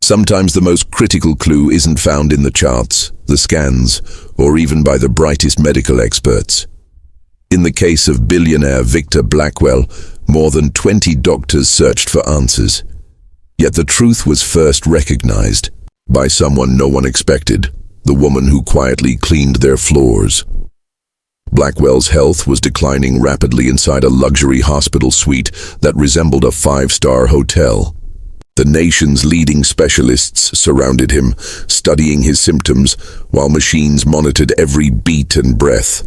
Sometimes the most critical clue isn't found in the charts, the scans, or even by the brightest medical experts. In the case of billionaire Victor Blackwell, more than 20 doctors searched for answers. Yet the truth was first recognized by someone no one expected, the woman who quietly cleaned their floors. Blackwell's health was declining rapidly inside a luxury hospital suite that resembled a five-star hotel. The nation's leading specialists surrounded him, studying his symptoms, while machines monitored every beat and breath.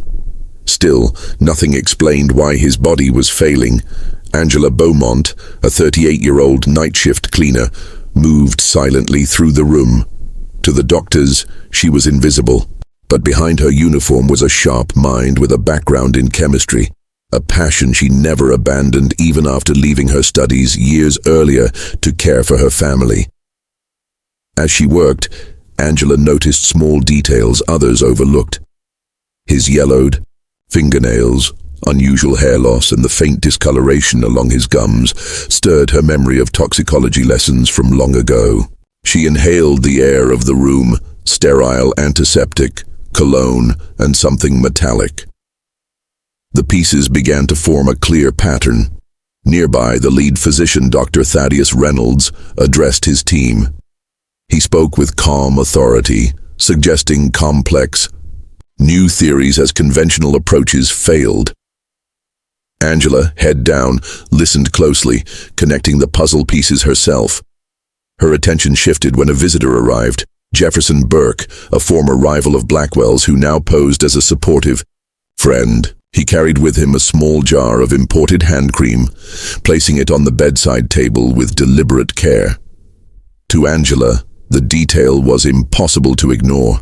Still, nothing explained why his body was failing. Angela Beaumont, a 38-year-old night shift cleaner, moved silently through the room. To the doctors, she was invisible, but behind her uniform was a sharp mind with a background in chemistry, a passion she never abandoned even after leaving her studies years earlier to care for her family. As she worked, Angela noticed small details others overlooked. His yellowed fingernails, unusual hair loss, and the faint discoloration along his gums stirred her memory of toxicology lessons from long ago. She inhaled the air of the room, sterile antiseptic, cologne, and something metallic. The pieces began to form a clear pattern. Nearby, the lead physician, Dr. Thaddeus Reynolds, addressed his team. He spoke with calm authority, suggesting complex, new theories as conventional approaches failed. Angela, head down, listened closely, connecting the puzzle pieces herself. Her attention shifted when a visitor arrived, Jefferson Burke, a former rival of Blackwell's who now posed as a supportive friend. He carried with him a small jar of imported hand cream, placing it on the bedside table with deliberate care. To Angela, the detail was impossible to ignore.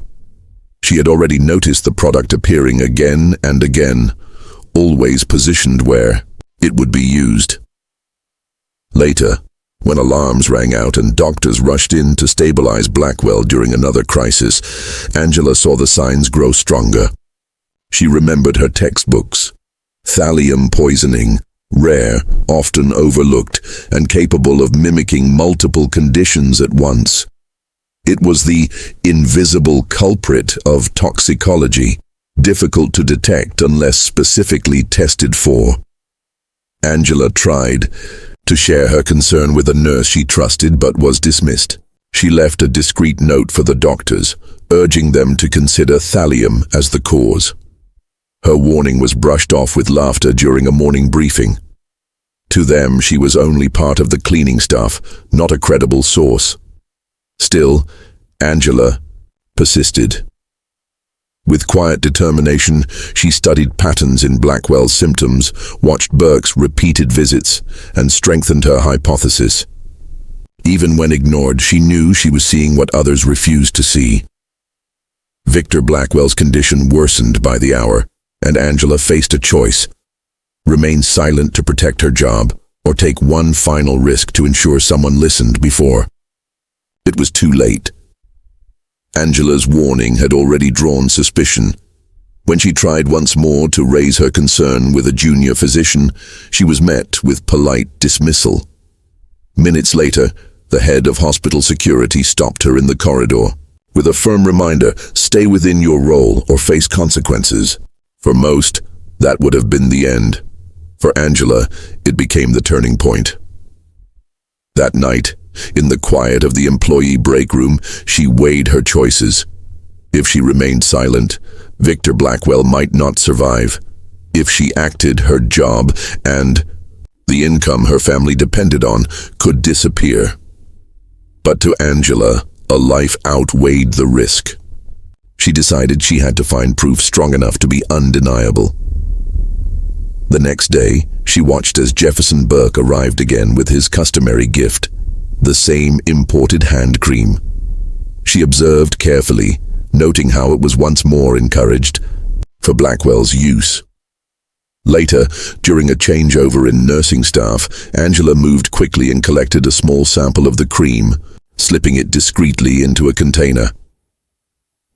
She had already noticed the product appearing again and again, always positioned where it would be used. Later, when alarms rang out and doctors rushed in to stabilize Blackwell during another crisis, Angela saw the signs grow stronger. She remembered her textbooks. Thallium poisoning, rare, often overlooked, and capable of mimicking multiple conditions at once. It was the invisible culprit of toxicology, difficult to detect unless specifically tested for. Angela tried to share her concern with a nurse she trusted but was dismissed. She left a discreet note for the doctors, urging them to consider thallium as the cause. Her warning was brushed off with laughter during a morning briefing. To them, she was only part of the cleaning staff, not a credible source. Still, Angela persisted. With quiet determination, she studied patterns in Blackwell's symptoms, watched Burke's repeated visits, and strengthened her hypothesis. Even when ignored, she knew she was seeing what others refused to see. Victor Blackwell's condition worsened by the hour, and Angela faced a choice: remain silent to protect her job, or take one final risk to ensure someone listened before. It was too late. Angela's warning had already drawn suspicion. When she tried once more to raise her concern with a junior physician, she was met with polite dismissal. Minutes later, the head of hospital security stopped her in the corridor, with a firm reminder: stay within your role or face consequences. For most, that would have been the end. For Angela, it became the turning point. That night, in the quiet of the employee break room, she weighed her choices. If she remained silent, Victor Blackwell might not survive. If she acted, her job and the income her family depended on could disappear. But to Angela, a life outweighed the risk. She decided she had to find proof strong enough to be undeniable. The next day, she watched as Jefferson Burke arrived again with his customary gift, the same imported hand cream. She observed carefully, noting how it was once more encouraged for Blackwell's use. Later, during a changeover in nursing staff, Angela moved quickly and collected a small sample of the cream, slipping it discreetly into a container.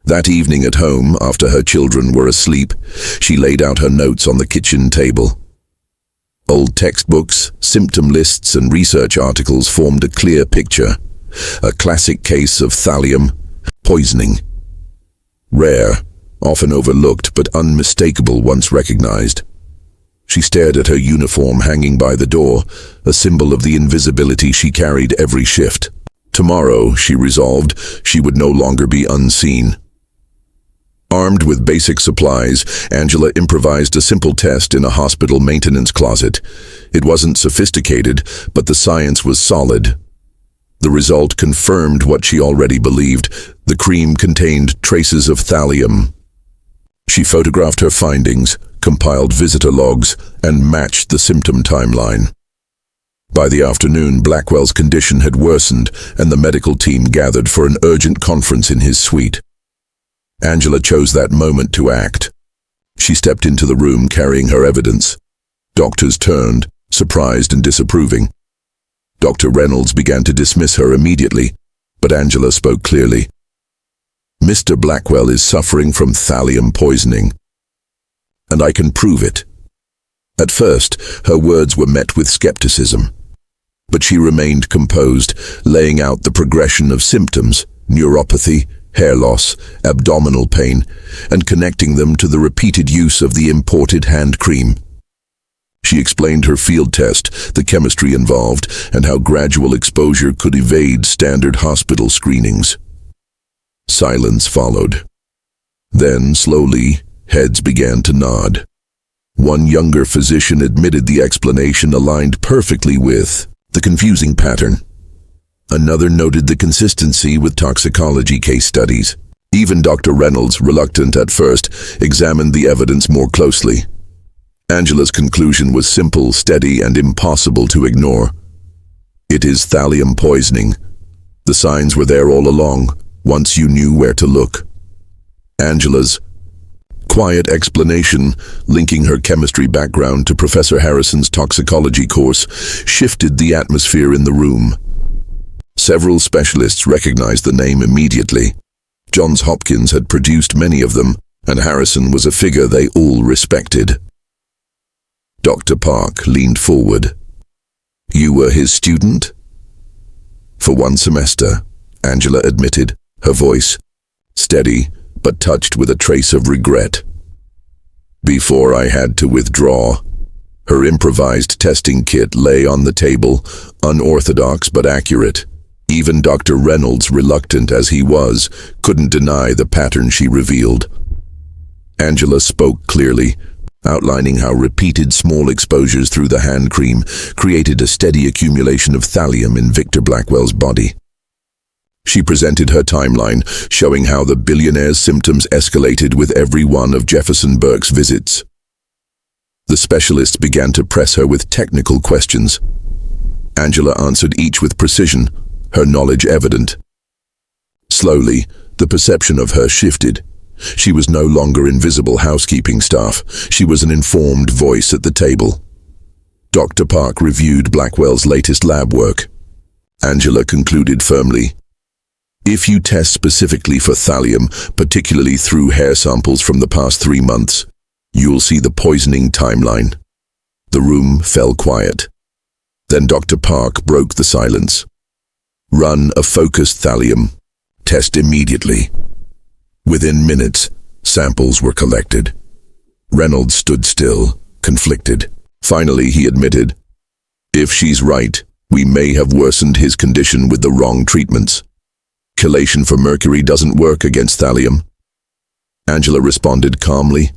That evening at home, after her children were asleep, she laid out her notes on the kitchen table. Old textbooks, symptom lists, and research articles formed a clear picture. a classic case of thallium poisoning. Rare, often overlooked but unmistakable once recognized. She stared at her uniform hanging by the door, a symbol of the invisibility she carried every shift. Tomorrow, she resolved, she would no longer be unseen. Armed with basic supplies, Angela improvised a simple test in a hospital maintenance closet. It wasn't sophisticated, but the science was solid. The result confirmed what she already believed. The cream contained traces of thallium. She photographed her findings, compiled visitor logs, and matched the symptom timeline. By the afternoon, Blackwell's condition had worsened, and the medical team gathered for an urgent conference in his suite. Angela chose that moment to act. She stepped into the room carrying her evidence. Doctors turned, surprised and disapproving. Dr. Reynolds began to dismiss her immediately, but Angela spoke clearly. Mr. Blackwell is suffering from thallium poisoning, and I can prove it. At first, her words were met with skepticism, but she remained composed, laying out the progression of symptoms, neuropathy, hair loss, abdominal pain, and connecting them to the repeated use of the imported hand cream. She explained her field test, the chemistry involved, and how gradual exposure could evade standard hospital screenings. Silence followed. Then, slowly, heads began to nod. One younger physician admitted the explanation aligned perfectly with the confusing pattern. Another noted the consistency with toxicology case studies. Even Dr. Reynolds, reluctant at first, examined the evidence more closely. Angela's conclusion was simple, steady, and impossible to ignore. It is thallium poisoning. The signs were there all along, once you knew where to look. Angela's quiet explanation, linking her chemistry background to Professor Harrison's toxicology course, shifted the atmosphere in the room. Several specialists recognized the name immediately. Johns Hopkins had produced many of them, and Harrison was a figure they all respected. Dr. Park leaned forward. You were his student? For one semester, Angela admitted, her voice steady but touched with a trace of regret. Before I had to withdraw, her improvised testing kit lay on the table, unorthodox but accurate. Even Dr. Reynolds, reluctant as he was, couldn't deny the pattern she revealed. Angela spoke clearly, outlining how repeated small exposures through the hand cream created a steady accumulation of thallium in Victor Blackwell's body. She presented her timeline, showing how the billionaire's symptoms escalated with every one of Jefferson Burke's visits. The specialists began to press her with technical questions. Angela answered each with precision, her knowledge evident. Slowly, the perception of her shifted. She was no longer invisible housekeeping staff. She was an informed voice at the table. Dr. Park reviewed Blackwell's latest lab work. Angela concluded firmly, if you test specifically for thallium, particularly through hair samples from the past 3 months, you'll see the poisoning timeline. The room fell quiet. Then Dr. Park broke the silence. Run a focused thallium test immediately. Within minutes, samples were collected. Reynolds stood still, conflicted. Finally, he admitted, if she's right, we may have worsened his condition with the wrong treatments. Chelation for mercury doesn't work against thallium. Angela responded calmly.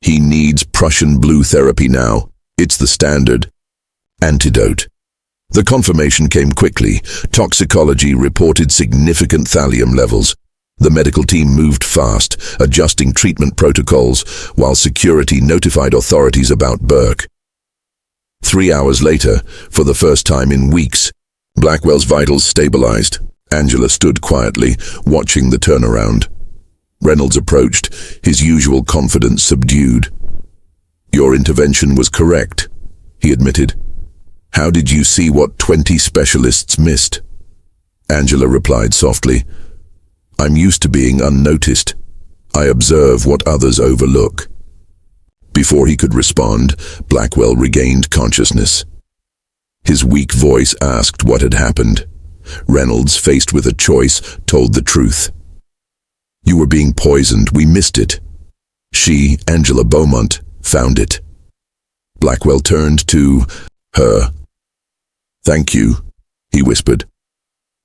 He needs Prussian blue therapy now. It's the standard antidote. The confirmation came quickly. Toxicology reported significant thallium levels. The medical team moved fast, adjusting treatment protocols, while security notified authorities about Burke. 3 hours later, for the first time in weeks, Blackwell's vitals stabilized. Angela stood quietly, watching the turnaround. Reynolds approached, his usual confidence subdued. Your intervention was correct, he admitted. How did you see what 20 specialists missed? Angela replied softly, I'm used to being unnoticed. I observe what others overlook. Before he could respond, Blackwell regained consciousness. His weak voice asked what had happened. Reynolds, faced with a choice, told the truth. "You were being poisoned. We missed it. She, Angela Beaumont, found it." Blackwell turned to her. "Thank you," he whispered.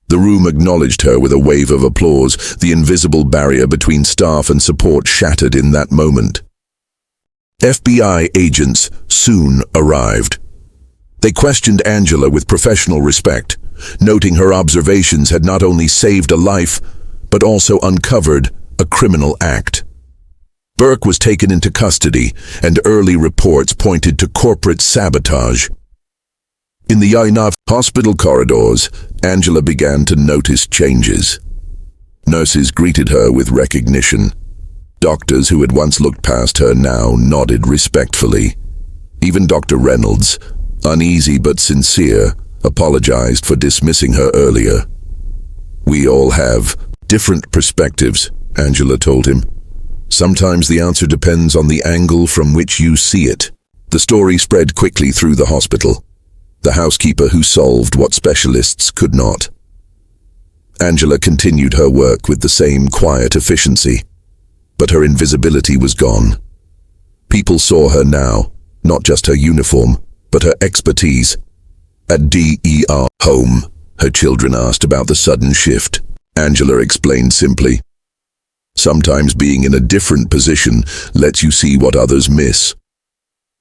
The room acknowledged her with a wave of applause. The invisible barrier between staff and support shattered in that moment. FBI agents soon arrived. They questioned Angela with professional respect, noting her observations had not only saved a life, but also uncovered a criminal act. Burke was taken into custody, and early reports pointed to corporate sabotage. In the Yainav hospital corridors, Angela began to notice changes. Nurses greeted her with recognition. Doctors who had once looked past her now nodded respectfully. Even Dr. Reynolds, uneasy but sincere, apologized for dismissing her earlier. "We all have different perspectives," Angela told him. "Sometimes the answer depends on the angle from which you see it." The story spread quickly through the hospital. The housekeeper who solved what specialists could not. Angela continued her work with the same quiet efficiency, but her invisibility was gone. People saw her now, not just her uniform, but her expertise. At DER home, her children asked about the sudden shift. Angela explained simply, "Sometimes being in a different position lets you see what others miss."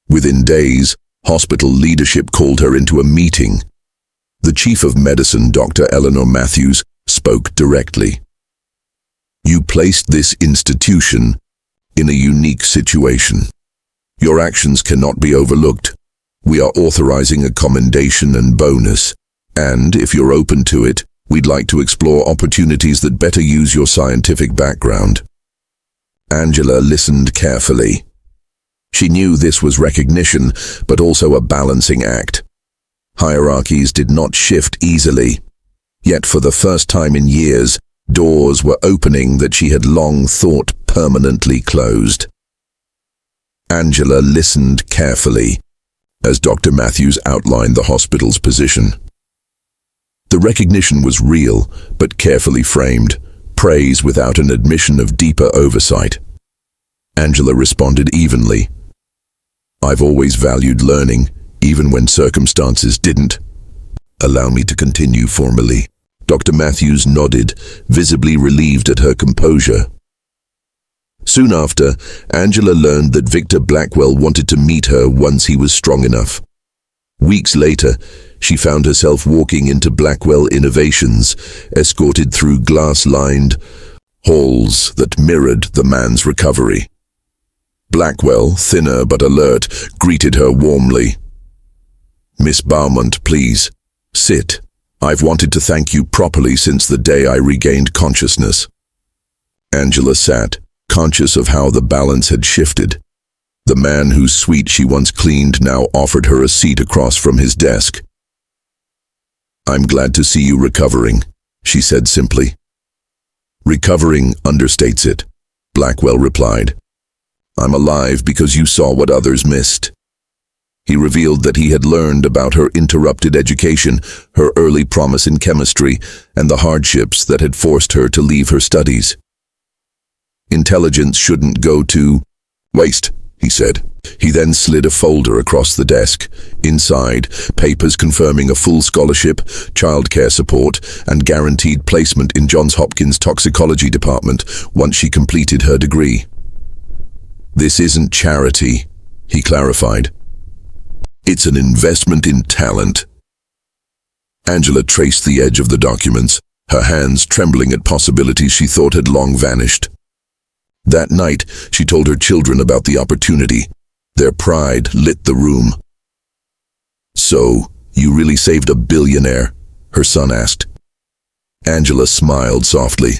Within days, hospital leadership called her into a meeting. The chief of medicine, Dr. Eleanor Matthews, spoke directly. "You placed this institution in a unique situation. Your actions cannot be overlooked. We are authorizing a commendation and bonus, and if you're open to it, we'd like to explore opportunities that better use your scientific background." Angela listened carefully. She knew this was recognition, but also a balancing act. Hierarchies did not shift easily. Yet for the first time in years, doors were opening that she had long thought permanently closed. Angela listened carefully as Dr. Matthews outlined the hospital's position. The recognition was real, but carefully framed, praise without an admission of deeper oversight. Angela responded evenly. "I've always valued learning, even when circumstances didn't. Allow me to continue formally." Dr. Matthews nodded, visibly relieved at her composure. Soon after, Angela learned that Victor Blackwell wanted to meet her once he was strong enough. Weeks later, she found herself walking into Blackwell Innovations, escorted through glass-lined halls that mirrored the man's recovery. Blackwell, thinner but alert, greeted her warmly. "Miss Beaumont, please, sit. I've wanted to thank you properly since the day I regained consciousness." Angela sat, conscious of how the balance had shifted. The man whose suite she once cleaned now offered her a seat across from his desk. "I'm glad to see you recovering," she said simply. "Recovering understates it," Blackwell replied. "I'm alive because you saw what others missed." He revealed that he had learned about her interrupted education, her early promise in chemistry, and the hardships that had forced her to leave her studies. "Intelligence shouldn't go to waste," he said. He then slid a folder across the desk. Inside, papers confirming a full scholarship, childcare support, and guaranteed placement in Johns Hopkins toxicology department once she completed her degree. "This isn't charity," he clarified. "It's an investment in talent." Angela traced the edge of the documents, her hands trembling at possibilities she thought had long vanished. That night, she told her children about the opportunity. Their pride lit the room. "So, you really saved a billionaire?" her son asked. Angela smiled softly.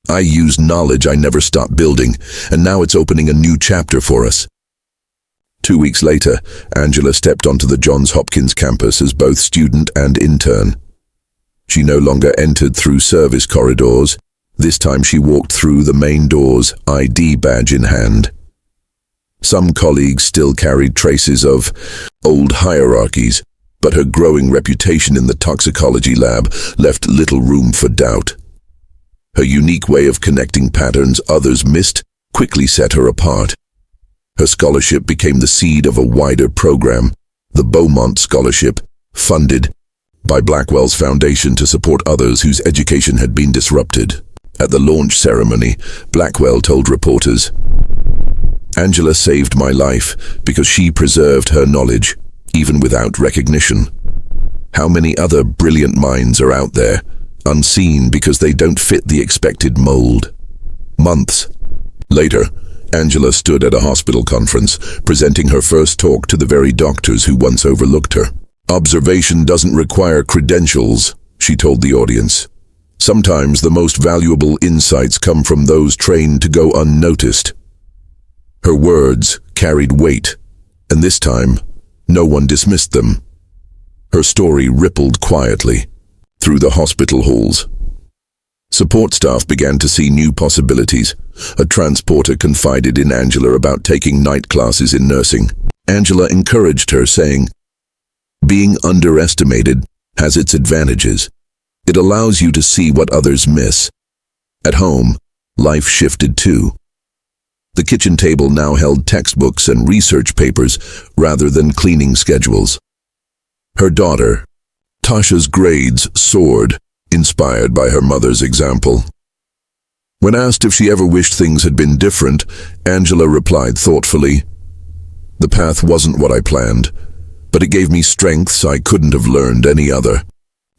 "I used knowledge I never stopped building, and now it's opening a new chapter for us." 2 weeks later, Angela stepped onto the Johns Hopkins campus as both student and intern. She no longer entered through service corridors. This time she walked through the main doors, ID badge in hand. Some colleagues still carried traces of old hierarchies, but her growing reputation in the toxicology lab left little room for doubt. Her unique way of connecting patterns others missed quickly set her apart. Her scholarship became the seed of a wider program, the Beaumont Scholarship, funded by Blackwell's Foundation to support others whose education had been disrupted. At the launch ceremony, Blackwell told reporters, "Angela saved my life because she preserved her knowledge, even without recognition. How many other brilliant minds are out there, unseen because they don't fit the expected mold?" Months later, Angela stood at a hospital conference, presenting her first talk to the very doctors who once overlooked her. "Observation doesn't require credentials," she told the audience. "Sometimes the most valuable insights come from those trained to go unnoticed." Her words carried weight, and this time, no one dismissed them. Her story rippled quietly through the hospital halls. Support staff began to see new possibilities. A transporter confided in Angela about taking night classes in nursing. Angela encouraged her, saying, "Being underestimated has its advantages. It allows you to see what others miss." At home, life shifted too. The kitchen table now held textbooks and research papers rather than cleaning schedules. Her daughter, Tasha's grades soared, inspired by her mother's example. When asked if she ever wished things had been different, Angela replied thoughtfully, "The path wasn't what I planned, but it gave me strengths I couldn't have learned any other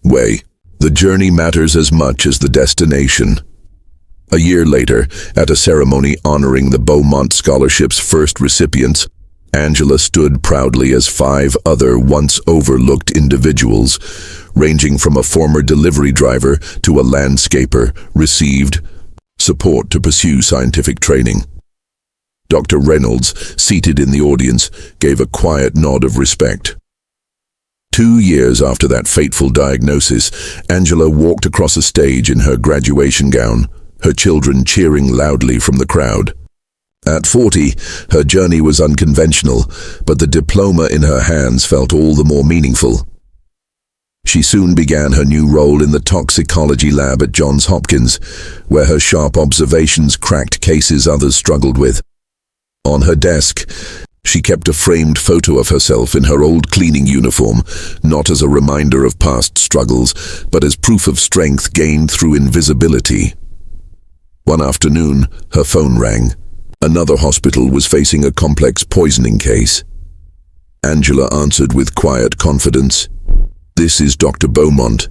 way. The journey matters as much as the destination." A year later, at a ceremony honoring the Beaumont Scholarship's first recipients, Angela stood proudly as 5 other once overlooked individuals, ranging from a former delivery driver to a landscaper, received support to pursue scientific training. Dr. Reynolds, seated in the audience, gave a quiet nod of respect. 2 years after that fateful diagnosis, Angela walked across a stage in her graduation gown, her children cheering loudly from the crowd. At 40, her journey was unconventional, but the diploma in her hands felt all the more meaningful. She soon began her new role in the toxicology lab at Johns Hopkins, where her sharp observations cracked cases others struggled with. On her desk, she kept a framed photo of herself in her old cleaning uniform, not as a reminder of past struggles, but as proof of strength gained through invisibility. One afternoon, her phone rang. Another hospital was facing a complex poisoning case. Angela answered with quiet confidence, "This is Dr. Beaumont.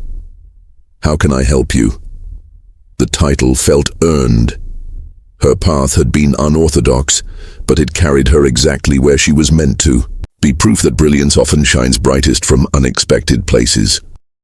How can I help you?" The title felt earned. Her path had been unorthodox, but it carried her exactly where she was meant to be, proof that brilliance often shines brightest from unexpected places.